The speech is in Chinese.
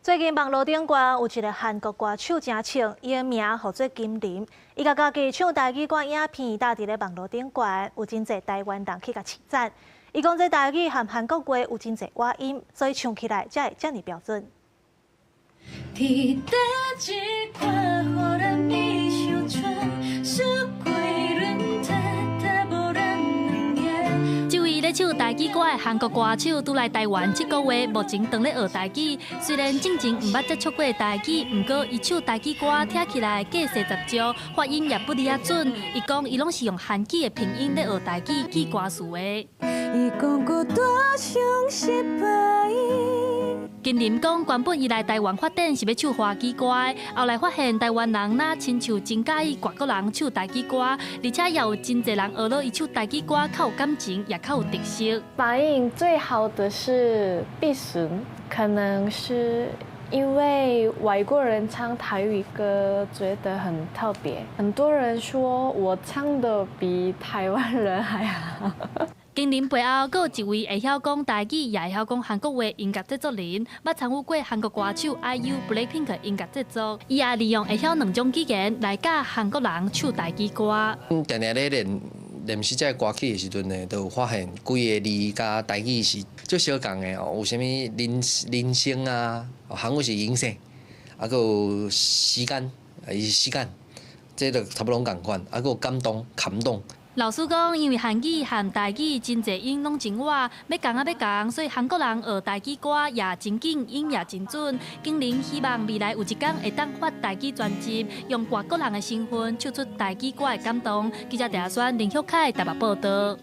最近网络顶端有一个韩国歌手真唱，伊的名叫做金玲。伊甲家己唱台语歌影片，搭伫咧网络顶端，有真侪台湾人去甲称赞。伊讲这台语和韩国话有真侪外音，所以唱起来才会遮尔标准。这位咧唱台语歌的韩国歌手，拄来台湾7个月，目前当咧学台语。虽然正经毋捌接触过台语，不过伊唱台语歌听起来架势十足，发音也不离啊准。伊讲伊拢是用韩语的拼音咧学台语记歌词的。伊讲过大伤失败。金玲讲，原本伊来台湾发展是要唱华语歌的，后来发现台湾人若亲像真介意外国人唱台语歌，而且也有真侪人学了伊唱台语歌，较有感情，也较有特色。反应最好的是碧顺，可能是因为外国人唱台语歌觉得很特别，很多人说我唱的比台湾人还好。金玲背后，还有一位会晓讲台语，也会晓讲韩国话音乐制作人，捌参与过韩国歌手 IU、BLACKPINK 的音乐制作。伊也利用会晓2种语言来教韩国人唱台语歌。常常咧练习这歌曲的时阵呢，就有发现规个字甲台语是足相共的哦。有啥物人生啊，韩语是人生，还有时间，时间，这都差不多拢共款。还有感动。老师讲，因为韩语和台语真侪音拢真歪，要讲，所以韩国人学台语歌也真紧，音也真准。金玲希望未来有一天会当发台语专辑，用外国人的身份唱出台语歌的感动。记者陈亚轩、林旭凯台北报道。